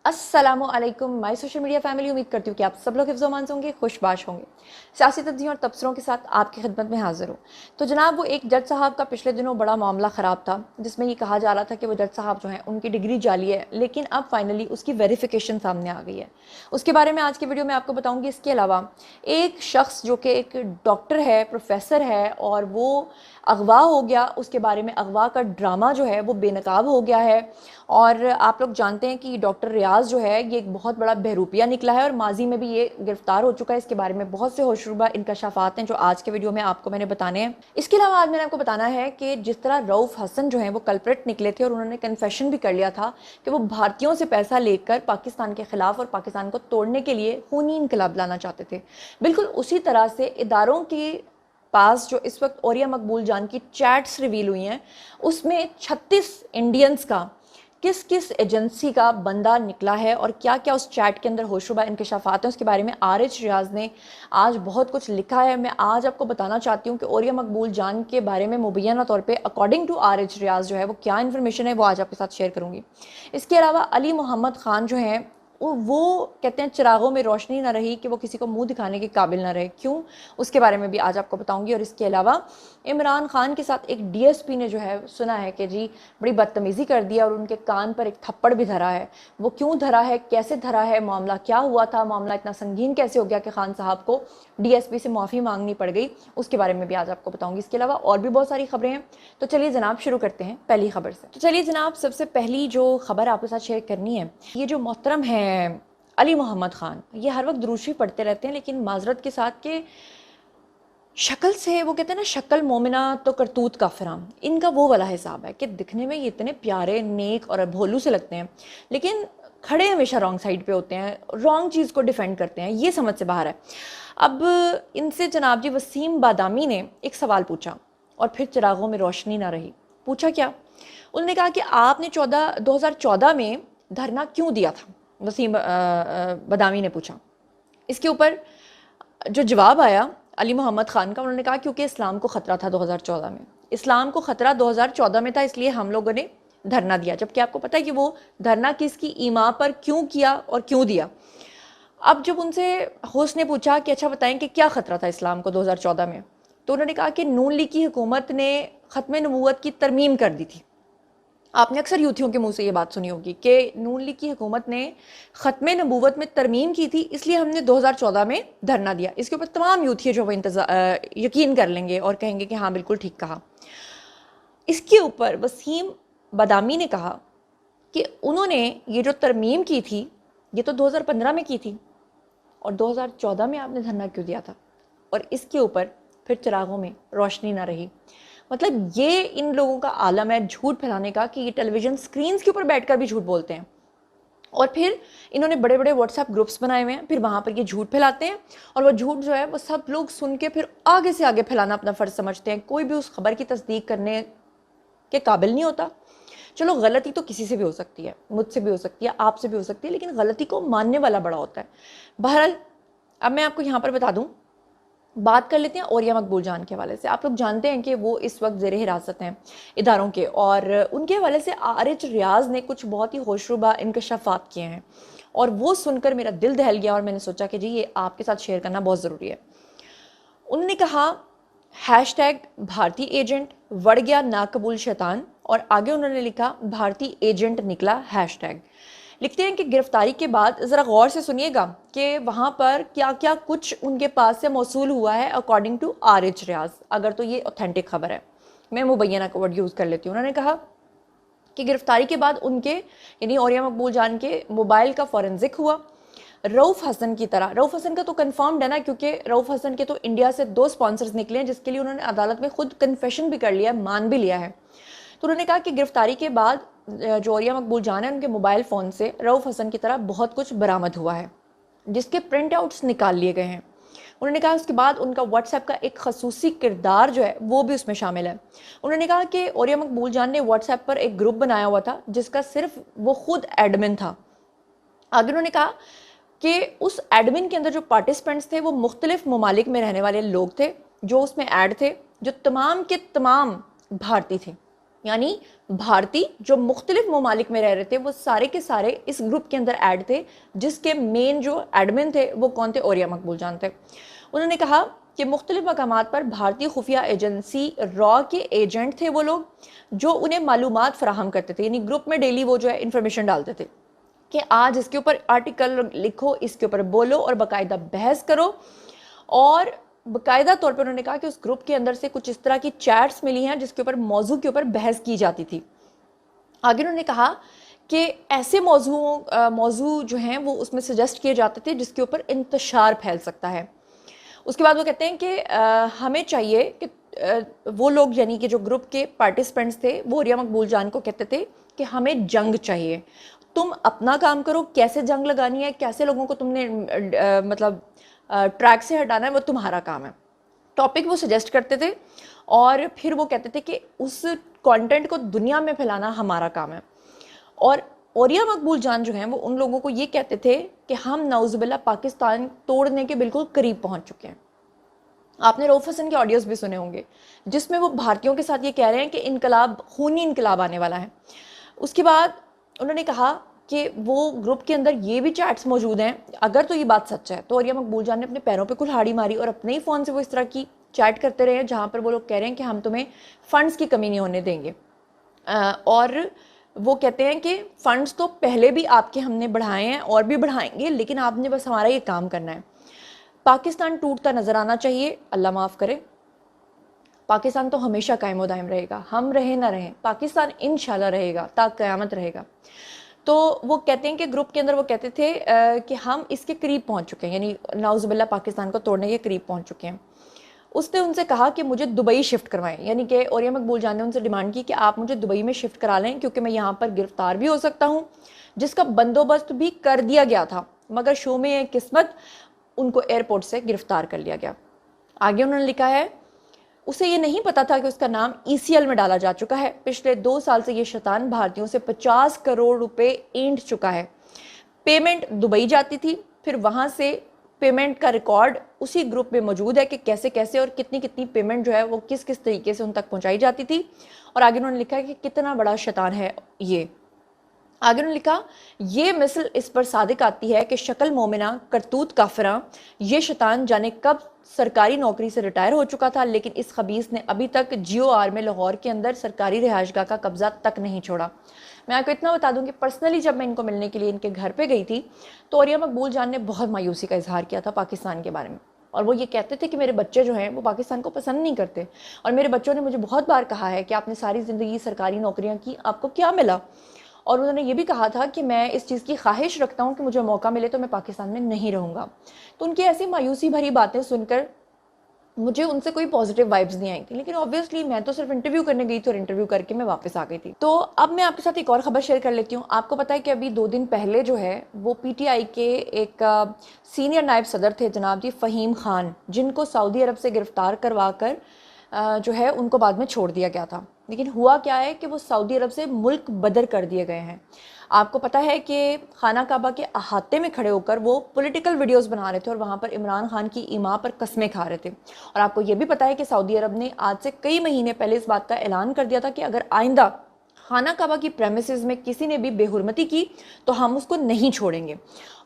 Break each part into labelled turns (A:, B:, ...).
A: अस्सलामु अलैकुम my social media family. उम्मीद करती हूँ कि आप सब लोग हिफ्ज़ अमान से होंगे, खुशबाश होंगे। सियासी तब्दीलियों और तबसरों के साथ आपकी खिदमत में हाजिर हूँ। तो जनाब, वो एक जज साहब का पिछले दिनों बड़ा मामला ख़राब था, जिसमें ये कहा जा रहा था कि वो जज साहब जो हैं उनकी डिग्री जाली है, लेकिन अब फाइनली उसकी वेरिफिकेशन सामने आ गई है। उसके बारे में आज की वीडियो में आपको बताऊँगी। इसके अलावा एक शख्स जो कि एक डॉक्टर है, प्रोफेसर है, और वो अगवा हो गया, उसके बारे में अगवा का ड्रामा जो है वो बेनकाब हो गया है। और आप लोग जानते हैं कि डॉक्टर रियाज जो है ये एक बहुत बड़ा बहरूपिया निकला है और माजी में भी ये गिरफ्तार हो चुका है। इसके बारे में बहुत से होशरुबा इंकशाफात हैं जो आज के वीडियो में आपको मैंने बताने हैं। इसके अलावा आज मैंने आपको बताना है कि जिस तरह रऊफ हसन जो है वो कल्प्रेट निकले थे और उन्होंने कन्फेशन भी कर लिया था कि वो भारतीयों से पैसा लेकर पाकिस्तान के खिलाफ और पाकिस्तान को तोड़ने के लिए खूनी इनकलाब लाना चाहते थे, बिल्कुल उसी तरह से इदारों की पास जो इस वक्त औरिया मकबूल जान की चैट्स रिवील हुई हैं, उसमें 36 इंडियंस का किस किस एजेंसी का बंदा निकला है और क्या क्या उस चैट के अंदर होशरुबा इंकशाफात हैं, उसके बारे में आरिज रियाज ने आज बहुत कुछ लिखा है। मैं आज आपको बताना चाहती हूँ कि औरिया मकबूल जान के बारे में मुबैना तौर पे अकॉर्डिंग टू आरिज रियाज जो है वो क्या इन्फॉर्मेशन है, वो आज आपके साथ शेयर करूँगी। इसके अलावा अली मोहम्मद ख़ान जो हैं वो कहते हैं चिरागों में रोशनी ना रही कि वो किसी को मुंह दिखाने के काबिल ना रहे, क्यों, उसके बारे में भी आज आपको बताऊंगी। और इसके अलावा इमरान खान के साथ एक डीएसपी ने जो है सुना है कि जी बड़ी बदतमीज़ी कर दिया और उनके कान पर एक थप्पड़ भी धरा है। वो क्यों धरा है, कैसे धरा है, मामला क्या हुआ था, मामला इतना संगीन कैसे हो गया कि खान साहब को डीएसपी से माफ़ी मांगनी पड़ गई, उसके बारे में भी आज आपको बताऊंगी। इसके अलावा और भी बहुत सारी खबरें हैं। तो चलिए जनाब शुरू करते हैं पहली खबर से। तो चलिए जनाब, सबसे पहली जो खबर आपके साथ शेयर करनी है, ये जो मोहतरम है अली मोहम्मद ख़ान, ये हर वक्त दुरूशी पढ़ते रहते हैं, लेकिन माजरत के साथ के शक्ल से वो कहते हैं ना, शक्ल मोमिना तो करतूत काफिरा, इनका वो वाला हिसाब है कि दिखने में ये इतने प्यारे, नेक और भोलू से लगते हैं, लेकिन खड़े हमेशा रॉन्ग साइड पे होते हैं, रॉन्ग चीज़ को डिफेंड करते हैं, ये समझ से बाहर है। अब इनसे जनाब जी वसीम बादामी ने एक सवाल पूछा और फिर चिरागों में रोशनी ना रही। पूछा क्या? उन्होंने कहा कि आपने 2014 में धरना क्यों दिया था, वसीम बादामी ने पूछा। इसके ऊपर जो जवाब आया अली मोहम्मद ख़ान का, उन्होंने कहा क्योंकि इस्लाम को ख़तरा था 2014 में, इस्लाम को ख़तरा 2014 में था, इसलिए हम लोगों ने धरना दिया। जबकि आपको पता है कि वो धरना किसकी ईमा पर क्यों किया और क्यों दिया। अब जब उनसे होस्ट ने पूछा कि अच्छा बताएं कि क्या ख़तरा था इस्लाम को 2014 में, तो उन्होंने कहा कि नून लीग की हुकूमत ने ख़त्म नबूवत की तरमीम कर दी थी। आपने अक्सर यूथियों के मुंह से ये बात सुनी होगी कि नून लीग की हुकूमत ने ख़त्म नबूवत में तरमीम की थी, इसलिए हमने 2014 में धरना दिया। इसके ऊपर तमाम यूथी जो वो यकीन कर लेंगे और कहेंगे कि हाँ बिल्कुल ठीक कहा। इसके ऊपर वसीम बदामी ने कहा कि उन्होंने ये जो तरमीम की थी ये तो 2015 में की थी और 2014 में आपने धरना क्यों दिया था। और इसके ऊपर फिर चिरागों में रोशनी ना रही। मतलब ये इन लोगों का आलम है झूठ फैलाने का कि ये टेलीविज़न स्क्रीन्स के ऊपर बैठकर भी झूठ बोलते हैं, और फिर इन्होंने बड़े बड़े व्हाट्सएप ग्रुप्स बनाए हुए हैं, फिर वहाँ पर ये झूठ फैलाते हैं और वो झूठ जो है वो सब लोग सुन के फिर आगे से आगे फैलाना अपना फ़र्ज़ समझते हैं। कोई भी उस खबर की तस्दीक करने के काबिल नहीं होता। चलो गलती तो किसी से भी हो सकती है, मुझसे भी हो सकती है, आपसे भी हो सकती है, लेकिन गलती को मानने वाला बड़ा होता है। बहरहाल अब मैं आपको यहाँ पर बता दूँ, बात कर लेते हैं औरिया मकबूल जान के हवाले से। आप लोग जानते हैं कि वो इस वक्त ज़ेर हिरासत हैं इदारों के, और उनके हवाले से आरिज रियाज ने कुछ बहुत ही होशरुबा इंकशाफात किए हैं और वो सुनकर मेरा दिल दहल गया और मैंने सोचा कि जी ये आपके साथ शेयर करना बहुत ज़रूरी है। उन्होंने कहा हैशटैग भारतीय एजेंट बढ़ गया नाकबूल शैतान, और आगे उन्होंने लिखा भारतीय एजेंट निकला हैशटैग। लिखते हैं कि गिरफ्तारी के बाद ज़रा गौर से सुनिएगा कि वहाँ पर क्या क्या कुछ उनके पास से मौसूल हुआ है अकॉर्डिंग टू आरिज रियाज, अगर तो ये ऑथेंटिक खबर है। मैं मुबैना का वर्ड यूज़ कर लेती हूँ। उन्होंने कहा कि गिरफ्तारी के बाद उनके यानी औरिया मकबूल जान के मोबाइल का फॉरेंसिक हुआ। रऊफ हसन की तरह, रऊफ हसन का तो कंफर्म्ड है ना, क्योंकि रऊफ हसन के तो इंडिया से 2 स्पॉन्सर्स निकले हैं जिसके लिए उन्होंने अदालत में खुद कन्फेशन भी कर लिया, मान भी लिया है। तो उन्होंने कहा कि गिरफ्तारी के बाद जो औरिया मकबूल जान है उनके मोबाइल फ़ोन से रऊफ हसन की तरह बहुत कुछ बरामद हुआ है जिसके प्रिंट आउट्स निकाल लिए गए हैं। उन्होंने कहा उसके बाद उनका व्हाट्सएप का एक खसूसी किरदार जो है वो भी उसमें शामिल है। उन्होंने कहा कि औरिया मकबूल जान ने व्हाट्सएप पर एक ग्रुप बनाया हुआ था जिसका सिर्फ वो खुद एडमिन था। आगे उन्होंने कहा कि उस एडमिन के अंदर जो पार्टिसिपेंट्स थे वो मुख्तलिफ ममालिक में रहने वाले लोग थे जो उसमें ऐड थे, जो तमाम के तमाम भारतीय थे। یعنی بھارتی جو مختلف ممالک میں رہ رہے تھے وہ سارے کے سارے اس گروپ کے اندر ایڈ تھے، جس کے مین جو ایڈمن تھے وہ کون تھے؟ اوریہ مقبول جان تھے۔ انہوں نے کہا کہ مختلف مقامات پر بھارتی خفیہ ایجنسی را کے ایجنٹ تھے وہ لوگ، جو انہیں معلومات فراہم کرتے تھے، یعنی گروپ میں ڈیلی وہ جو ہے انفارمیشن ڈالتے تھے کہ آج اس کے اوپر آرٹیکل لکھو، اس کے اوپر بولو اور باقاعدہ بحث کرو۔ اور باقاعدہ طور پر انہوں نے کہا کہ اس گروپ کے اندر سے کچھ اس طرح کی چیٹس ملی ہیں جس کے اوپر موضوع کے اوپر بحث کی جاتی تھی۔ آگے انہوں نے کہا کہ ایسے موضوع جو ہیں وہ اس میں سجیسٹ کیے جاتے تھے جس کے اوپر انتشار پھیل سکتا ہے۔ اس کے بعد وہ کہتے ہیں کہ ہمیں چاہیے کہ وہ لوگ یعنی کہ جو گروپ کے پارٹیسپینٹس تھے وہ اوریہ مقبول جان کو کہتے تھے کہ ہمیں جنگ چاہیے، تم اپنا کام کرو، کیسے جنگ لگانی ہے، کیسے لوگوں کو تم نے مطلب ٹریک سے ہٹانا ہے، وہ تمہارا کام ہے۔ ٹاپک وہ سجیسٹ کرتے تھے اور پھر وہ کہتے تھے کہ اس کانٹینٹ کو دنیا میں پھیلانا ہمارا کام ہے۔ اور اوریہ مقبول جان جو ہیں وہ ان لوگوں کو یہ کہتے تھے کہ ہم نعوذ باللہ پاکستان توڑنے کے بالکل قریب پہنچ چکے ہیں۔ آپ نے رؤف حسن کے آڈیوز بھی سنے ہوں گے جس میں وہ بھارتیوں کے ساتھ یہ کہہ رہے ہیں کہ انقلاب، خونی انقلاب آنے والا ہے۔ اس کے بعد انہوں نے کہا کہ وہ گروپ کے اندر یہ بھی چیٹس موجود ہیں، اگر تو یہ بات سچ ہے تو اوریہ مقبول جان نے اپنے پیروں پہ کلہاڑی ماری اور اپنے ہی فون سے وہ اس طرح کی چیٹ کرتے رہے ہیں جہاں پر وہ لوگ کہہ رہے ہیں کہ ہم تمہیں فنڈز کی کمی نہیں ہونے دیں گے، اور وہ کہتے ہیں کہ فنڈز تو پہلے بھی آپ کے ہم نے بڑھائے ہیں اور بھی بڑھائیں گے، لیکن آپ نے بس ہمارا یہ کام کرنا ہے۔ پاکستان ٹوٹتا نظر آنا چاہیے، اللہ معاف کرے، پاکستان تو ہمیشہ قائم و دائم رہے گا، ہم رہیں نہ رہیں، پاکستان انشاءاللہ رہے گا، تا قیامت رہے گا۔ تو وہ کہتے ہیں کہ گروپ کے اندر وہ کہتے تھے کہ ہم اس کے قریب پہنچ چکے ہیں، یعنی نعوذ باللہ پاکستان کو توڑنے کے قریب پہنچ چکے ہیں۔ اس نے ان سے کہا کہ مجھے دبئی شفٹ کروائیں، یعنی کہ اوریہ مقبول جان نے ان سے ڈیمانڈ کی کہ آپ مجھے دبئی میں شفٹ کرا لیں کیونکہ میں یہاں پر گرفتار بھی ہو سکتا ہوں، جس کا بندوبست بھی کر دیا گیا تھا، مگر شو میں قسمت ان کو ایئرپورٹ سے گرفتار کر لیا گیا۔ آگے انہوں نے لکھا ہے اسے یہ نہیں پتا تھا کہ اس کا نام ECL میں ڈالا جا چکا ہے، پچھلے 2 سال سے یہ شیطان بھارتیوں سے 50 کروڑ روپے اینٹ چکا ہے۔ پیمنٹ دبئی جاتی تھی، پھر وہاں سے پیمنٹ کا ریکارڈ اسی گروپ میں موجود ہے کہ کیسے کیسے اور کتنی کتنی پیمنٹ جو ہے وہ کس کس طریقے سے ان تک پہنچائی جاتی تھی۔ اور آگے انہوں نے لکھا ہے کہ کتنا بڑا شیطان ہے یہ۔ آگے انہوں نے لکھا یہ مثل اس پر صادق آتی ہے کہ شکل مومنہ کرتوت کافراں، یہ شیطان جانے کب سرکاری نوکری سے ریٹائر ہو چکا تھا، لیکن اس خبیث نے ابھی تک GOR میں لاہور کے اندر سرکاری رہائش گاہ کا قبضہ تک نہیں چھوڑا۔ میں آپ کو اتنا بتا دوں کہ پرسنلی جب میں ان کو ملنے کے لیے ان کے گھر پہ گئی تھی تو اوریہ مقبول جان نے بہت مایوسی کا اظہار کیا تھا پاکستان کے بارے میں، اور وہ یہ کہتے تھے کہ میرے بچے جو ہیں وہ پاکستان کو پسند نہیں کرتے، اور میرے بچوں نے مجھے بہت بار کہا ہے کہ آپ نے ساری زندگی سرکاری نوکریاں کی، آپ کو کیا ملا؟ اور انہوں نے یہ بھی کہا تھا کہ میں اس چیز کی خواہش رکھتا ہوں کہ مجھے موقع ملے تو میں پاکستان میں نہیں رہوں گا۔ تو ان کی ایسی مایوسی بھری باتیں سن کر مجھے ان سے کوئی پازیٹیو وائبز نہیں آئی تھی، لیکن آبویسلی میں تو صرف انٹرویو کرنے گئی تھی اور انٹرویو کر کے میں واپس آ گئی تھی۔ تو اب میں آپ کے ساتھ ایک اور خبر شیئر کر لیتی ہوں۔ آپ کو پتہ ہے کہ ابھی 2 دن پہلے جو ہے وہ PTI کے ایک سینئر نائب صدر تھے جناب جی فہیم خان، جن کو سعودی عرب سے گرفتار کروا کر جو ہے ان کو بعد میں چھوڑ دیا گیا تھا، لیکن ہوا کیا ہے کہ وہ سعودی عرب سے ملک بدر کر دیے گئے ہیں۔ آپ کو پتہ ہے کہ خانہ کعبہ کے احاطے میں کھڑے ہو کر وہ پولیٹیکل ویڈیوز بنا رہے تھے اور وہاں پر عمران خان کی ایما پر قسمیں کھا رہے تھے۔ اور آپ کو یہ بھی پتہ ہے کہ سعودی عرب نے آج سے کئی مہینے پہلے اس بات کا اعلان کر دیا تھا کہ اگر آئندہ خانہ کعبہ کی پریمیسز میں کسی نے بھی بے حرمتی کی تو ہم اس کو نہیں چھوڑیں گے۔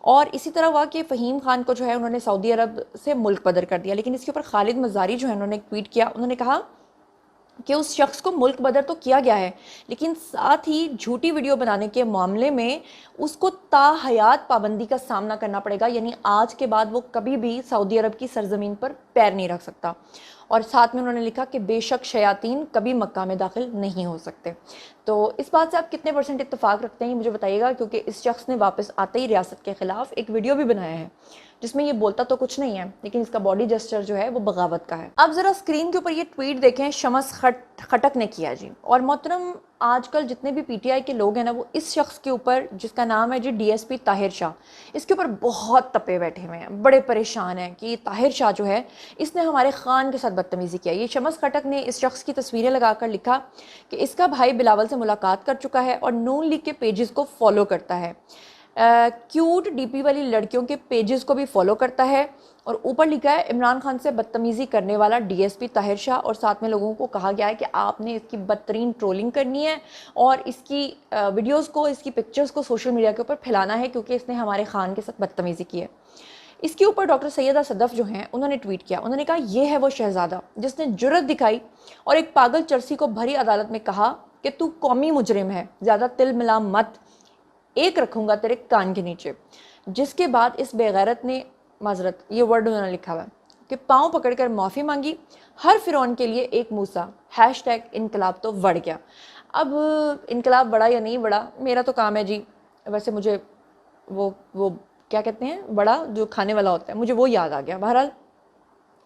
A: اور اسی طرح ہوا کہ فہیم خان کو جو ہے انہوں نے سعودی عرب سے ملک بدر کر دیا، لیکن اس کے اوپر خالد مزاری جو ہے انہوں نے ایک ٹویٹ کیا، انہوں نے کہا کہ اس شخص کو ملک بدر تو کیا گیا ہے، لیکن ساتھ ہی جھوٹی ویڈیو بنانے کے معاملے میں اس کو تا حیات پابندی کا سامنا کرنا پڑے گا، یعنی آج کے بعد وہ کبھی بھی سعودی عرب کی سرزمین پر پیر نہیں رکھ سکتا۔ اور ساتھ میں انہوں نے لکھا کہ بے شک شیاطین کبھی مکہ میں داخل نہیں ہو سکتے۔ تو اس بات سے آپ کتنے % اتفاق رکھتے ہیں مجھے بتائیے گا، کیونکہ اس شخص نے واپس آتے ہی ریاست کے خلاف ایک ویڈیو بھی بنایا ہے جس میں یہ بولتا تو کچھ نہیں ہے، لیکن اس کا باڈی جسچر جو ہے وہ بغاوت کا ہے۔ اب ذرا اسکرین کے اوپر یہ ٹویٹ دیکھیں، شمس خٹک نے کیا جی۔ اور محترم آج کل جتنے بھی PTI کے لوگ ہیں نا وہ اس شخص کے اوپر جس کا نام ہے جی DSP طاہر شاہ، اس کے اوپر بہت تپے بیٹھے ہوئے ہیں، بڑے پریشان ہیں کہ یہ طاہر شاہ جو ہے اس نے ہمارے خان کے ساتھ بدتمیزی کیا۔ یہ شمس خٹک نے اس شخص کی تصویریں لگا کر لکھا کہ اس کا بھائی بلاول سے ملاقات کر چکا ہے اور نون لیگ کے پیجز کو فالو کرتا ہے۔ क्यूट डीपी वाली लड़कियों के पेजेस को भी फॉलो करता है, और ऊपर लिखा है इमरान खान से बदतमीज़ी करने वाला डीएसपी ताहिर शाह, और साथ में लोगों को कहा गया है कि आपने इसकी बदतरीन ट्रोलिंग करनी है और इसकी वीडियोस को, इसकी पिक्चर्स को सोशल मीडिया के ऊपर फैलाना है क्योंकि इसने हमारे खान के साथ बदतमीज़ी की है। इसके ऊपर डॉक्टर सैयदा सदफ़ जो हैं उन्होंने ट्वीट किया, उन्होंने कहा ये है वो शहज़ादा जिसने जुर्रत दिखाई और एक पागल चरसी को भरी अदालत में कहा कि तू कौमी मुजरिम है, ज़्यादा तिल मिला मत, एक रखूँगा तेरे कान के नीचे। जिसके बाद इस बेगैरत ने, माजरत ये वर्ड उन्होंने लिखा हुआ कि पाँव पकड़कर माफ़ी मांगी, हर फ़िरौन के लिए एक मूसा, हैशटैग इनकलाब तो बढ़ गया। अब इनकलाब बढ़ा या नहीं बढ़ा, मेरा तो काम है जी, वैसे मुझे वो क्या कहते हैं, बड़ा जो खाने वाला होता है, मुझे वो याद आ गया। बहरहाल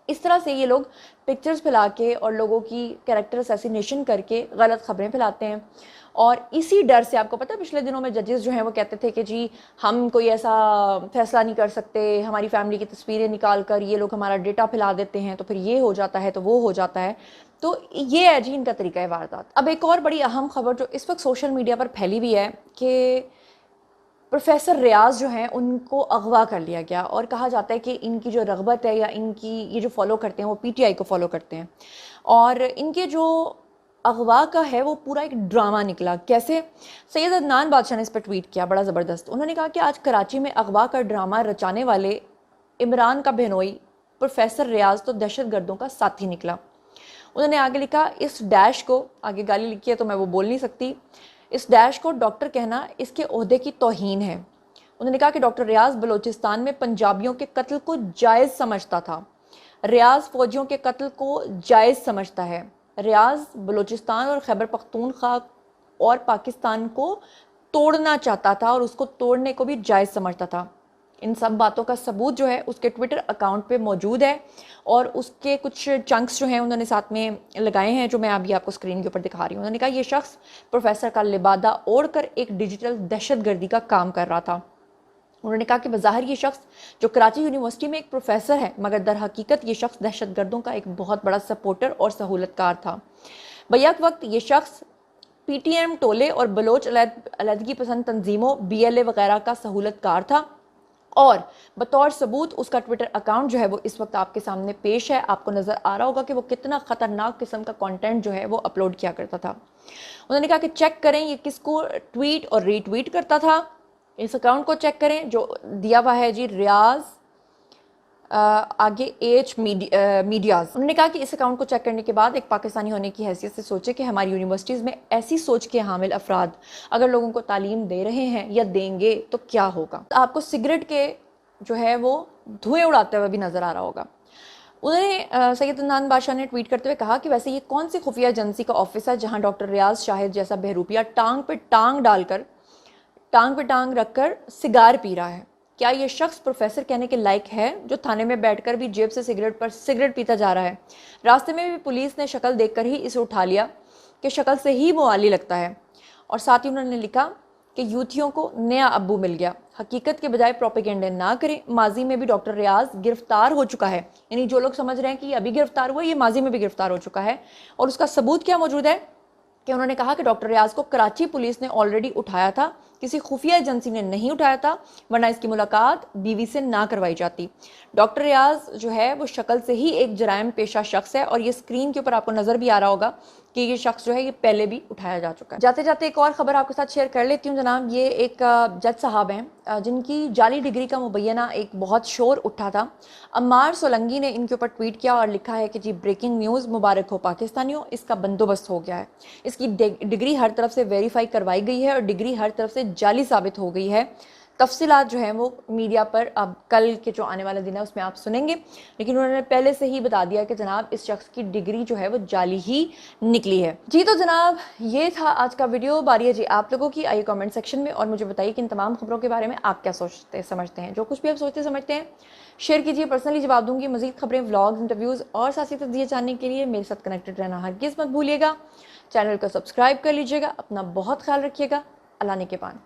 A: इस तरह से ये लोग पिक्चर्स फैला के और लोगों की कैरेक्टर असैसिनेशन करके गलत खबरें फैलाते हैं। और इसी डर से, आपको पता है पिछले दिनों में जजेस जो हैं वो कहते थे कि जी हम कोई ऐसा फैसला नहीं कर सकते, हमारी फैमिली की तस्वीरें निकाल कर ये लोग हमारा डेटा फैला देते हैं तो फिर ये हो जाता है तो वो हो जाता है। तो ये है जी इनका तरीका है वारदात। अब एक और बड़ी अहम खबर जो इस वक्त सोशल मीडिया पर फैली हुई है कि प्रोफेसर रियाज जो हैं उनको अगवा कर लिया गया, और कहा जाता है कि इनकी जो रग़बत है या इनकी ये जो फॉलो करते हैं वो पीटीआई को फॉलो करते हैं, और इनके जो अगवा का है वो पूरा एक ड्रामा निकला। कैसे? सैयद अदनान बादशाह ने इस पर ट्वीट किया बड़ा ज़बरदस्त। उन्होंने कहा कि आज कराची में अगवा का ड्रामा रचाने वाले इमरान का बहनोई प्रोफेसर रियाज तो दहशत गर्दों का साथी निकला। उन्होंने आगे लिखा, इस डैश को, आगे गाली लिखी है तो मैं वो बोल नहीं सकती, इस डैश को डॉक्टर कहना इसके ओहदे की तौहीन है। उन्होंने कहा कि डॉक्टर रियाज बलोचिस्तान में पंजाबियों के कत्ल को जायज़ समझता था, रियाज फ़ौजियों के कत्ल को जायज़ समझता है, रियाज बलोचिस्तान और खैबर पख्तूनख्वा और पाकिस्तान को तोड़ना चाहता था और उसको तोड़ने को भी जायज़ समझता था। इन सब बातों का सबूत जो है उसके ट्विटर अकाउंट पे मौजूद है, और उसके कुछ चंक्स जो हैं उन्होंने साथ में लगाए हैं जो मैं अभी आपको स्क्रीन के ऊपर दिखा रही हूँ। उन्होंने कहा ये शख्स प्रोफेसर का लिबादा ओढ़कर एक डिजिटल दहशतगर्दी का काम कर रहा था। उन्होंने कहा कि बज़ाहिर ये शख्स जो कराची यूनिवर्सिटी में एक प्रोफेसर है, मगर दर हकीकत ये शख्स दहशतगर्दों का एक बहुत बड़ा सपोर्टर और सहूलतकार था। बैक वक्त ये शख्स PTM टोले और बलोच अलहदगी पसंद तंजीमों BLA वगैरह का सहूलतकार था, और बतौर सबूत उसका ट्विटर अकाउंट जो है वो इस वक्त आपके सामने पेश है। आपको नज़र आ रहा होगा कि वो कितना ख़तरनाक किस्म का कंटेंट जो है वो अपलोड किया करता था। उन्होंने कहा कि चेक करें ये किसको ट्वीट और रीट्वीट करता था, इस अकाउंट को चेक करें जो दिया हुआ है जी, रियाज आगे मीडियाज़। उन्होंने कहा कि इस अकाउंट को चेक करने के बाद एक पाकिस्तानी होने की हैसियत से सोचे कि हमारी यूनिवर्सिटीज़ में ऐसी सोच के हामिल अफराद अगर लोगों को तालीम दे रहे हैं या देंगे तो क्या होगा। आपको सिगरेट के जो है वो धुएँ उड़ाते हुए भी नज़र आ रहा होगा। उन्होंने सैयद अदनान बादशाह ने ट्वीट करते हुए कहा कि वैसे ये कौन सी खुफिया एजेंसी का ऑफिस है जहाँ डॉक्टर रियाज शाहिद जैसा बहरूपिया टांग पे टांग रखकर सिगार पी रहा है। क्या ये शख्स प्रोफेसर कहने के लायक है जो थाने में बैठकर भी जेब से सिगरेट पीता जा रहा है? रास्ते में भी पुलिस ने शक्ल देखकर ही इसे उठा लिया कि शक्ल से ही मुआली लगता है। और साथ ही उन्होंने लिखा कि यूथियों को नया अब्बू मिल गया, हकीकत के बजाय प्रोपेगेंडे ना करें। माजी में भी डॉक्टर रियाज गिरफ्तार हो चुका है, यानी जो लोग समझ रहे हैं कि अभी गिरफ्तार हुआ, ये माजी में भी गिरफ्तार हो चुका है। और उसका सबूत क्या मौजूद है कि उन्होंने कहा कि डॉक्टर रियाज को कराची पुलिस ने ऑलरेडी उठाया था, किसी खुफिया एजेंसी ने नहीं उठाया था, वरना इसकी मुलाकात बीवी से ना करवाई जाती। डॉक्टर रियाज जो है वो शक्ल से ही एक जराइम पेशा शख्स है, और ये स्क्रीन के ऊपर आपको नज़र भी आ रहा होगा कि ये शख्स जो है ये पहले भी उठाया जा चुका है। जाते जाते एक और ख़बर आपके साथ शेयर कर लेती हूँ जनाब। ये एक जज साहब हैं जिनकी जाली डिग्री का मुबैना एक बहुत शोर उठा था। अम्मार सोलंगी ने इनके ऊपर ट्वीट किया और लिखा है कि जी ब्रेकिंग न्यूज़, मुबारक हो पाकिस्तानियों, इसका बंदोबस्त हो गया है। इसकी डिग्री हर तरफ से वेरीफाई करवाई गई है और डिग्री हर तरफ से जाली साबित हो गई है। तफसीलात जो हैं वो मीडिया पर अब कल के जो आने वाला दिन है उसमें आप सुनेंगे, लेकिन उन्होंने पहले से ही बता दिया कि जनाब इस शख्स की डिग्री जो है वो जाली ही निकली है। जी तो जनाब ये था आज का वीडियो। बारी है जी आप लोगों की। आइए कमेंट सेक्शन में और मुझे बताइए कि इन तमाम खबरों के बारे में आप क्या सोचते समझते हैं। जो कुछ भी आप सोचते समझते हैं शेयर कीजिए, पर्सनली जवाब दूंगी। मजीद खबरें, व्लॉग्स, इंटरव्यूज़ और सियासी तज्ज़िये जानने के लिए मेरे साथ कनेक्टेड रहना हरगिज़ मत भूलिएगा। चैनल को सब्सक्राइब कर लीजिएगा। अपना बहुत ख्याल रखिएगा। अल्लाह ने के पान।